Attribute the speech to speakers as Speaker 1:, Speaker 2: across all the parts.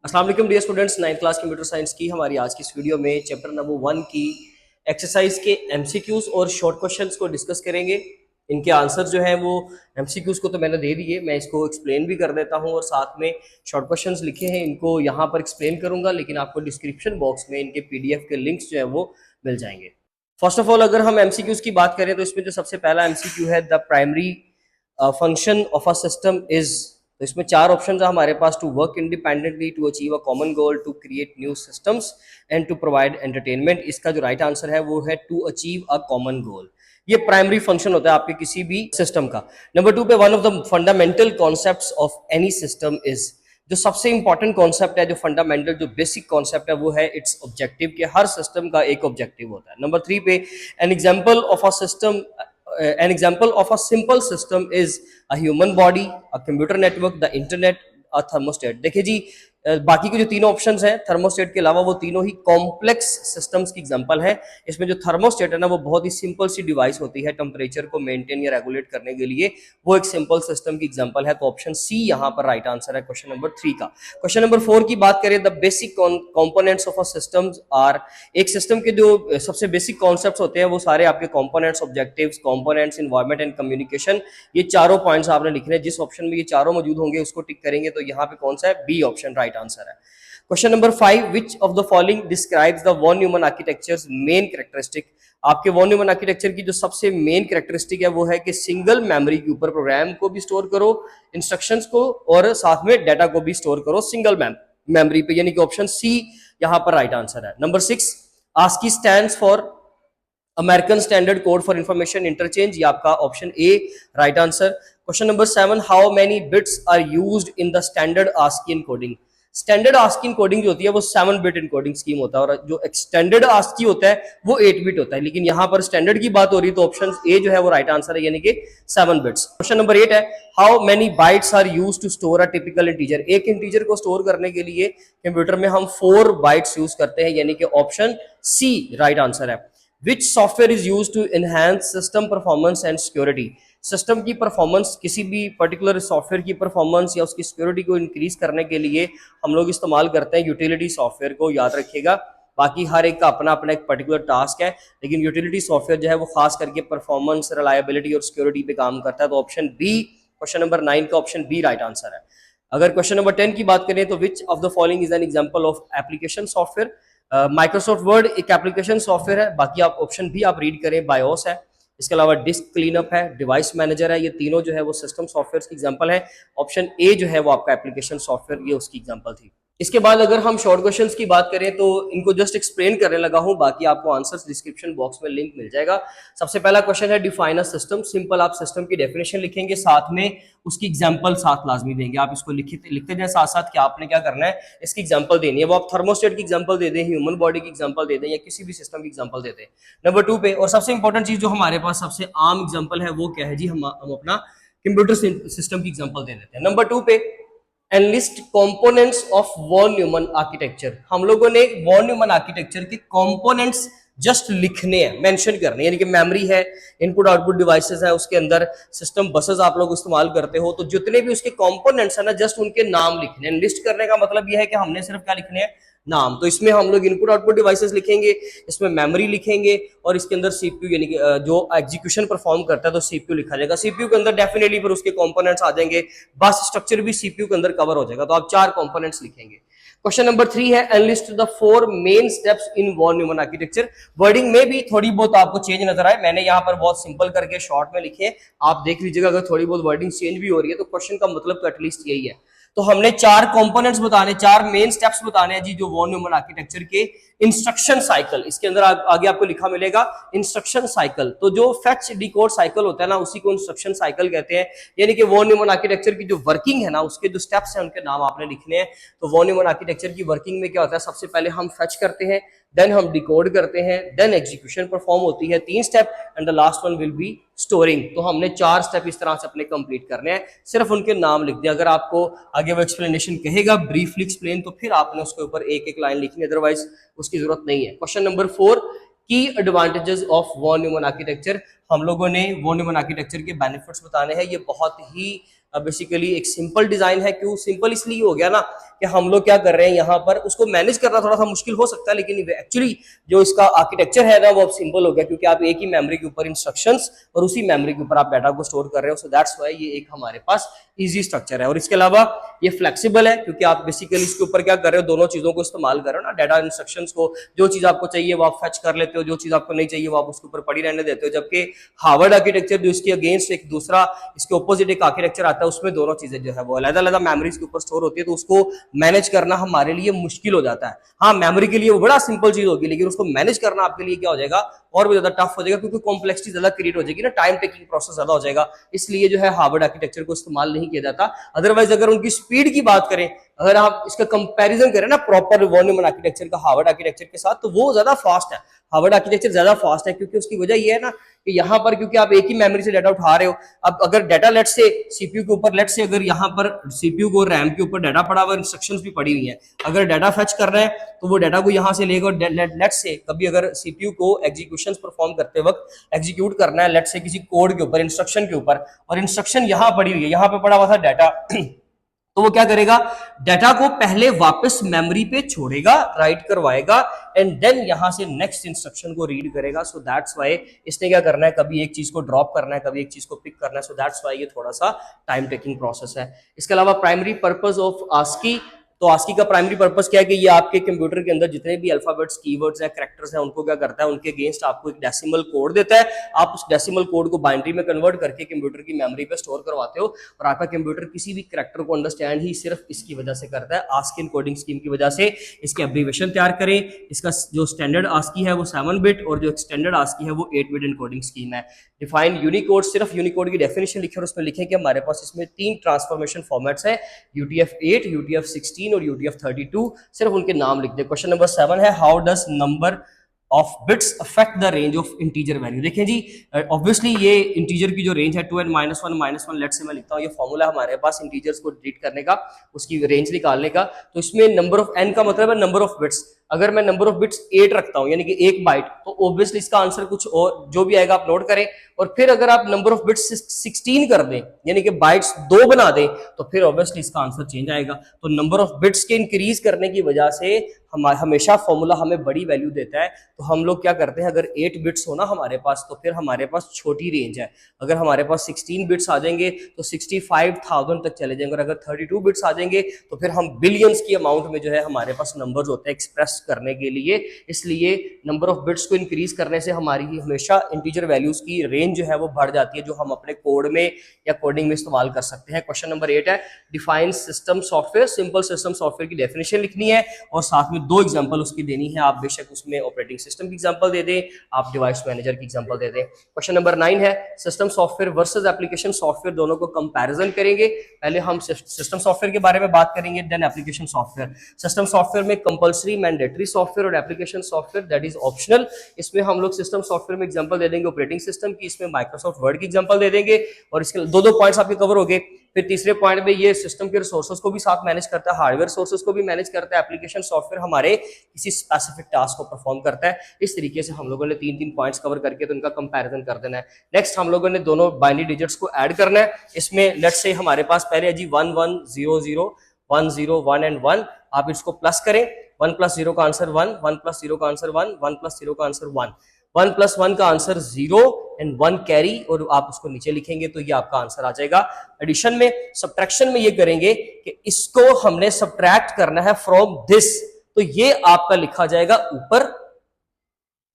Speaker 1: अस्सलाम वालेकुम dear students, 9th class computer science की हमारी आज की इस वीडियो में चैप्टर नंबर 1 की एक्सरसाइज के एमसीक्यूज और शॉर्ट क्वेश्चंस को डिस्कस करेंगे। इनके आंसर जो है वो एमसीक्यूज को तो मैंने दे दिए, मैं इसको एक्सप्लेन भी कर देता हूं और साथ में शॉर्ट क्वेश्चंस लिखे हैं इनको यहाँ पर एक्सप्लेन करूंगा, लेकिन आपको डिस्क्रिप्शन बॉक्स में इनके पीडीएफ के लिंक्स जो है वो मिल जाएंगे। फर्स्ट ऑफ ऑल अगर हम एमसीक्यूज की बात करें तो इसमें जो सबसे पहला एमसीक्यू है, the primary function of a system is. तो इसमें चार ऑप्शन है हमारे पास: to work independently, to achieve a common goal, to create new systems and to provide entertainment. इसका जो राइट आंसर है वो है to achieve a common goal. ये प्राइमरी फंक्शन होता है आपके किसी भी सिस्टम का। नंबर 2 पे, one of the fundamental concepts of any system is. जो सबसे इंपॉर्टेंट कॉन्सेप्ट है, जो फंडामेंटल जो बेसिक कॉन्सेप्ट है वो है इट्स ऑब्जेक्टिव, के हर सिस्टम का एक ऑब्जेक्टिव होता है। नंबर 3 पे, an example of a system an example of a simple system is a human body, a computer network, the internet, a thermostat। देखिए जी, बाकी के जो तीनों ऑप्शंस हैं थर्मोस्टेट के अलावा वो तीनों ही कॉम्प्लेक्स सिस्टम्स की एग्जांपल है। इसमें जो थर्मोस्टेट है ना वो बहुत ही सिंपल सी डिवाइस होती है टेम्परेचर को मेंटेन या रेगुलेट करने के लिए, वो एक सिंपल सिस्टम की एग्जांपल है। तो ऑप्शन सी यहाँ पर राइट आंसर है क्वेश्चन नंबर 3 का। क्वेश्चन नंबर 4 की बात करें, the basic components of a systems are. एक सिस्टम के जो सबसे बेसिक कॉन्सेप्ट्स होते हैं वो सारे आपके components, objectives, components, environment and communication, ये चारों पॉइंट्स आपने लिखने हैं। जिस ऑप्शन में ये चारों मौजूद होंगे उसको टिक करेंगे। तो यहाँ पे कौन सा है? बी ऑप्शन राइट आंसर है। Question number 5, which of the following describes the von Neumann architecture's main characteristic. आपके वॉन न्यूमन आर्किटेक्चर की जो सबसे मेन कैरेक्टरिस्टिक है वो है कि सिंगल मेमोरी के ऊपर प्रोग्राम को भी स्टोर करो, इंस्ट्रक्शंस को, और साथ में डाटा को भी स्टोर करो सिंगल मेमोरी पे, यानी कि ऑप्शन सी यहाँ पर राइट आंसर है। Number 6, ASCII stands for American standard code for information interchange, ये आपका option A right answer. Question number 7, how many bits are used in the standard ASCII encoding. Standard ASCII encoding जो होती है वो 7 bit encoding scheme होता है, और जो एक्सटेंडेड आस्की होता है वो 8 बिट होता है, लेकिन यहाँ पर स्टैंडर्ड की बात हो रही है तो ऑप्शन ए जो है वो राइट आंसर है, यानी कि 7 बिट्स। क्वेश्चन नंबर 8 है, how many bytes are used to store a typical integer. एक इंटीजर को स्टोर करने के लिए कंप्यूटर में हम 4 बाइट्स यूज करते हैं, यानी कि ऑप्शन सी राइट आंसर है। Which software is used to enhance system performance and security? System की परफॉर्मेंस, किसी भी पर्टिकुलर सॉफ्टवेयर की परफॉर्मेंस या उसकी सिक्योरिटी को इंक्रीज करने के लिए हम लोग इस्तेमाल करते हैं यूटिलिटी सॉफ्टवेयर को, याद रखिएगा। बाकी हर एक का अपना अपना एक पर्टिकुलर टास्क है, लेकिन यूटिलिटी सॉफ्टवेयर जो है वो खास करके परफॉर्मेंस, रिलायबिलिटी और सिक्योरिटी पे काम करता है। तो ऑप्शन बी, क्वेश्चन नंबर 9 का ऑप्शन बी राइट आंसर है। अगर क्वेश्चन नंबर 10 की बात करें तो विच of the following is an example of application software. Microsoft word एक एप्लीकेशन सॉफ्टवेयर है, बाकी आप ऑप्शन भी आप रीड करें, बायोस है, इसके अलावा डिस्क क्लीनअप है, डिवाइस मैनेजर है, ये तीनों जो है वो सिस्टम सॉफ्टवेयर की एग्जांपल है। ऑप्शन ए जो है वो आपका एप्लीकेशन सॉफ्टवेयर, ये उसकी एग्जांपल थी। इसके बाद अगर हम शॉर्ट क्वेश्चंस की बात करें तो इनको जस्ट एक्सप्लेन करने लगा हूं, बाकी आपको आंसर्स डिस्क्रिप्शन बॉक्स में लिंक मिल जाएगा। सबसे पहला क्वेश्चन है, डिफाइन अ सिस्टम। सिंपल आप सिस्टम की डेफिनेशन लिखेंगे, साथ में उसकी एग्जांपल साथ लाजमी देंगे। आप इसको लिखते जाए साथ साथ कि आपने क्या करना है, इसकी एग्जांपल देनी है। वो आप थर्मोस्टेट की एग्जांपल दे दें, ह्यूमन बॉडी की एग्जांपल दे दें, या किसी भी सिस्टम की एग्जांपल दे दें। नंबर 2 पे, और सबसे इंपॉर्टेंट चीज जो हमारे पास सबसे आम एग्जांपल है वो क्या है जी, हम अपना कंप्यूटर सिस्टम की एग्जांपल दे देते हैं। नंबर 2 पे, enlist components of von Neumann architecture. हम लोगों ने वॉन न्यूमन आर्किटेक्चर के कंपोनेंट्स जस्ट लिखने हैं, मेंशन करने, यानी कि मेमोरी है, इनपुट आउटपुट डिवाइसेस है, उसके अंदर सिस्टम बसेस आप लोग इस्तेमाल करते हो, तो जितने भी उसके कंपोनेंट्स है ना जस्ट उनके नाम लिखने हैं। लिस्ट करने का मतलब यह है कि हमने सिर्फ क्या लिखने हैं, नाम। तो इसमें हम लोग इनपुट आउटपुट डिवाइसेस लिखेंगे, इसमें मेमोरी लिखेंगे, और इसके अंदर सीपीयू, यानी कि जो एग्जीक्यूशन परफॉर्म करता है तो सीपीयू लिखा जाएगा। सीपीयू के अंदर डेफिनेटली फिर उसके कंपोनेंट्स आ जाएंगे, बस स्ट्रक्चर भी सीपीयू के अंदर कवर हो जाएगा। तो आप 4 कंपोनेंट्स लिखेंगे। क्वेश्चन नंबर 3 है, enlist the 4 main steps in von Neumann architecture. Wording में भी थोड़ी बहुत आपको चेंज नजर आए, मैंने यहाँ पर बहुत सिंपल करके शॉर्ट में लिखे, आप देख लीजिएगा। अगर थोड़ी बहुत वर्डिंग चेंज भी हो रही है तो क्वेश्चन का मतलब तो एटलीस्ट यही है। तो हमने 4 कंपोनेंट्स बताने, 4 मेन स्टेप्स बताने हैं जी जो वॉन न्यूमन आर्किटेक्चर के। इंस्ट्रक्शन साइकिल, इसके अंदर आगे आपको लिखा मिलेगा इंस्ट्रक्शन साइकिल। तो जो फेच डिकोड साइकिल होता है ना उसी को इंस्ट्रक्शन साइकिल कहते हैं, यानी कि वॉन न्यूमन आर्किटेक्चर की जो वर्किंग है ना उसके जो स्टेप्स हैं उनके नाम आपने लिखने हैं। तो वॉन न्यूमन आर्किटेक्चर की वर्किंग में क्या होता है, सबसे पहले हम फेच करते हैं, देन हम डिकोड करते हैं, देन एग्जीक्यूशन परफॉर्म होती है, 3 step, and the last one will be storing. तो हमने 4 स्टेप इस तरह से अपने कंप्लीट करने हैं, सिर्फ उनके नाम लिख दिया। अगर आपको आगे वो एक्सप्लेनेशन कहेगा ब्रीफली एक्सप्लेन तो फिर आपने उसके ऊपर एक एक लाइन लिखनी, अदरवाइज उसकी जरूरत नहीं है। Question number 4, key advantages of von Neumann architecture. हम लोगों ने वॉन न्यूमन आर्किटेक्चर के बेनिफिट्स बताने हैं। ये बहुत ही बेसिकली एक सिंपल डिजाइन है। क्यों सिंपल? इसलिए हो गया ना कि हम लोग क्या कर रहे हैं यहाँ पर, उसको मैनेज करना थोड़ा सा मुश्किल हो सकता है, लेकिन एक्चुअली जो इसका आर्किटेक्चर है ना वो अब सिंपल हो गया, क्योंकि आप एक ही मेमोरी के ऊपर इंस्ट्रक्शंस और उसी मेमोरी के ऊपर आप डाटा को स्टोर कर रहे हो। सो दैट्स व्हाई ये एक हमारे पास इजी स्ट्रक्चर है। और इसके अलावा ये फ्लेक्सिबल है, क्योंकि आप बेसिकली इसके ऊपर क्या कर रहे हो, दोनों चीजों को इस्तेमाल कर रहे हो ना, डाटा इंस्ट्रक्शंस को, जो चीज आपको चाहिए वो आप फेच कर लेते हो, जो चीज आपको नहीं चाहिए वो आप उसके ऊपर पड़ी रहने देते हो। जबकि हार्वर्ड आर्किटेक्चर जो इसके अगेंस्ट एक दूसरा इसके ऑपोजिट एक आर्किटेक्चर आता है, उसमें दोनों चीजें जो है वो अलग-अलग मेमोरीज के ऊपर स्टोर होती है, तो उसको मैनेज करना हमारे लिए मुश्किल हो जाता है। हाँ, मेमोरी के लिए वो बड़ा सिंपल चीज होगी, लेकिन उसको मैनेज करना आपके लिए क्या हो जाएगा, और भी ज्यादा टफ हो जाएगा, क्योंकि कॉम्प्लेक्सिटी ज्यादा क्रिएट हो जाएगी ना, टाइम टेकिंग प्रोसेस ज्यादा हो जाएगा। इसलिए जो है हार्वर्ड आर्किटेक्चर को इस्तेमाल नहीं किया जाता। अदरवाइज अगर उनकी स्पीड की बात करें, अगर आप इसका कंपैरिजन करें ना प्रॉपर वॉन न्यूमन आर्किटेक्चर का हार्वर्ड आर्किटेक्चर के साथ, तो वो ज्यादा फास्ट है। हार्वर्ड आर्किटेक्चर ज्यादा फास्ट है, क्योंकि उसकी वजह ये है ना कि यहाँ पर क्योंकि आप एक ही मेमोरी से डाटा उठा रहे हो। अब अगर डाटा लेट से सीपीयू के ऊपर, लेट से अगर यहाँ पर सीपीयू को रैम के ऊपर डाटा पड़ा हुआ, इंस्ट्रक्शंस भी पड़ी हुई हैं, अगर डाटा फेच कर रहे हैं तो वो डाटा को यहाँ से लेकर लेट से कभी अगर सीपीयू को एग्जीक्यूशंस परफॉर्म करते वक्त एग्जीक्यूट करना है, लेट से किसी कोड के ऊपर, इंस्ट्रक्शन के ऊपर, और इंस्ट्रक्शन यहाँ पड़ी हुई है, यहाँ पे पड़ा हुआ था डाटा तो वो क्या करेगा, डाटा को पहले वापस मेमोरी पे छोड़ेगा, राइट करवाएगा, एंड देन यहां से नेक्स्ट इंस्ट्रक्शन को रीड करेगा। सो दैट्स व्हाई इसने क्या करना है, कभी एक चीज को ड्रॉप करना है, कभी एक चीज को पिक करना है। सो दैट्स व्हाई ये थोड़ा सा टाइम टेकिंग प्रोसेस है। इसके अलावा प्राइमरी पर्पस ऑफ आस्की, तो आस्की का प्राइमरी पर्पस क्या है कि ये आपके कंप्यूटर के अंदर जितने भी अल्फाबेट्स, कीवर्ड्स है, कैरेक्टर्स हैं, उनको क्या करता है, उनके अगेंस्ट आपको एक डेसिमल कोड देता है। आप उस डेसिमल कोड को बाइनरी में कन्वर्ट करके कंप्यूटर की मेमोरी पे स्टोर करवाते हो, और आपका कंप्यूटर किसी भी कैरेक्टर को अंडरस्टैंड ही सिर्फ इसकी वजह से करता है, आस्की कोडिंग स्कीम की वजह से। इसके एब्रीविएशन तैयार करें, इसका जो स्टैंडर्ड आस्की है वो 7 बिट और जो एक्सटेंडेड आस्की है वो 8 बिट एनकोडिंग स्कीम है। डिफाइन यूनिकोड, सिर्फ यूनिकोड की डेफिनेशन लिखे और उसमें लिखें कि हमारे पास इसमें 3 ट्रांसफॉर्मेशन फॉर्मेट्स है, UTF-8, UTF-16 और UTF-32। सिर्फ उनके नाम लिख दे। क्वेश्चन नंबर 7 है, how does number of bits affect the range of integer value. देखें जी, ऑब्वियसली ये इंटीजर की जो रेंज है 2n -1 लेट से मैं लिखता हूँ, ये फॉर्मूला हमारे पास इंटीजर्स को डिलीट करने का, उसकी रेंज निकालने का। तो इसमें नंबर ऑफ n का मतलब है नंबर ऑफ बिट्स। अगर मैं नंबर ऑफ बिट्स 8 रखता हूं, यानी कि 1 बाइट, तो ऑब्वियसली इसका आंसर कुछ और जो भी आएगा आप नोट करें। और फिर अगर आप नंबर ऑफ बिट्स 16 कर दें, यानी कि बाइट्स 2 बना दें, तो फिर ऑब्वियसली इसका आंसर चेंज आएगा। तो नंबर ऑफ बिट्स के इंक्रीज करने की वजह से हमेशा फॉर्मूला हमें बड़ी वैल्यू देता है। तो हम लोग क्या करते हैं, अगर 8 बिट्स हो ना हमारे पास, तो फिर हमारे पास छोटी रेंज है। अगर हमारे पास 16 बिट्स आ जाएंगे तो 65,000 तक चले जाएंगे, और अगर 32 बिट्स आ जाएंगे तो फिर हम बिलियंस की अमाउंट में जो है हमारे पास नंबर्स होते हैं एक्सप्रेस करने के लिए। इसलिए नंबर ऑफ बिट्स को इंक्रीज करने से हमारी हमेशा इंटीजर वैल्यूज की रेंज जो है वो बढ़ जाती है, जो हम अपने कोड में या कोडिंग में इस्तेमाल कर सकते हैं। क्वेश्चन नंबर 8 है, define system software. Simple system software की डेफिनेशन लिखनी है और साथ में 2 एग्जांपल उसकी देनी है। आप बेशक उसमें ऑपरेटिंग सिस्टम की एग्जांपल दे दें, आप डिवाइस मैनेजर की एग्जांपल दे दें। क्वेश्चन नंबर 9 है, system software versus application software, दोनों को कंपैरिजन करेंगे। पहले हम सिस्टम सॉफ्टवेयर के बारे में बात करेंगे, then application software. System software में कंपल्सरी, मैंडेटरी सॉफ्टवेयर और application software that is optional. इसमें हम लोग सिस्टम सॉफ्टवेयर में एग्जांपल दे देंगे ऑपरेटिंग सिस्टम की, इसमें माइक्रोसॉफ्ट वर्ड की एग्जांपल दे देंगे, और इसके 2 पॉइंट्स आपके कवर हो गए। फिर तीसरे पॉइंट में ये सिस्टम के रिसोर्सेज को भी साथ मैनेज करता है, हार्डवेयर सोर्सेज को भी मैनेज करता है। एप्लीकेशन सॉफ्टवेयर हमारे किसी स्पेसिफिक टास्क को परफॉर्म करता है। इस तरीके से हम लोगों ने 3 पॉइंट्स कवर करके तो इनका कंपैरिजन कर देना है। नेक्स्ट हम लोगों ने दोनों बाइनरी डिजिट्स को ऐड करना है। इसमें लेट्स से हमारे पास पहले है जी 1 1 0 0 1 0 1 एंड 1। आप इसको प्लस करें, 1 + 0 का आंसर 1, 1 + 0 का आंसर 1, 1 + 0 का आंसर 1, 1 + 1 का आंसर 0 एंड 1 कैरी, और आप उसको नीचे लिखेंगे तो ये आपका आंसर आ जाएगा। एडिशन में, सब्ट्रैक्शन में ये करेंगे कि इसको हमने सब्ट्रैक्ट करना है फ्रॉम दिस, तो ये आपका लिखा जाएगा ऊपर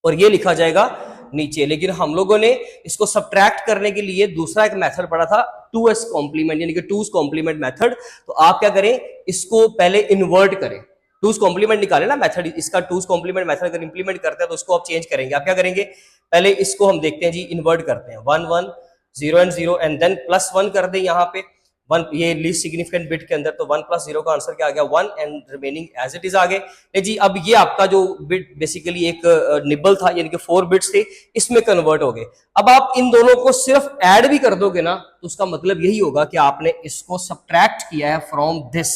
Speaker 1: और ये लिखा जाएगा नीचे। लेकिन हम लोगों ने इसको सब्ट्रैक्ट करने के लिए दूसरा एक मेथड पढ़ा था, 2s कॉम्प्लीमेंट, यानी कि 2s कॉम्प्लीमेंट मेथड। तो आप क्या करें, इसको पहले इन्वर्ट करें, 2s कॉम्प्लीमेंट निकाले ना मेथड, इसका 2s कॉम्प्लीमेंट मेथड अगर इंप्लीमेंट करते हैं तो उसको आप चेंज करेंगे। आप क्या करेंगे, पहले इसको हम देखते हैं जी, इन्वर्ट करते हैं, 1 1 0 एंड 0 एंड देन +1 कर दें यहाँ पे 1, ये लीस्ट सिग्निफिकेंट बिट के अंदर, तो 1 + 0 का आंसर क्या आ गया 1 and remaining as it is आ गए जी। अब ये आपका जो बिट बेसिकली एक निबल था, यानी कि 4 बिट्स थे, इसमें कन्वर्ट हो गए। अब आप इन दोनों को सिर्फ ऐड भी कर दोगे ना, तो उसका मतलब यही होगा कि आपने इसको सब्ट्रैक्ट किया है फ्रॉम दिस,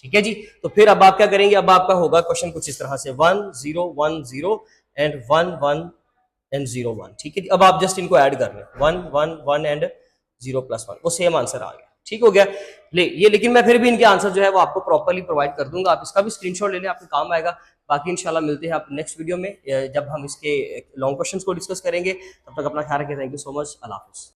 Speaker 1: ठीक है जी। तो फिर अब आप क्या करेंगे, अब आपका होगा क्वेश्चन कुछ इस तरह से 1 0 1 0 एंड 1 1 एंड 0 1, ठीक है जी। अब आप जस्ट इनको ऐड कर लें, 1 1 1 एंड 0 + 1, वो सेम आंसर आ गया, ठीक हो गया। लेकिन मैं फिर भी इनके आंसर जो है वो आपको प्रॉपर्ली प्रोवाइड कर दूंगा, आप इसका भी स्क्रीनशॉट ले लें, आपके काम आएगा। बाकी इंशाल्लाह मिलते हैं आप नेक्स्ट वीडियो में, जब हम इसके लॉन्ग क्वेश्चंस को डिस्कस करेंगे। तब तक अपना ख्याल रखें। Thank you so much. Allah हाफिज़।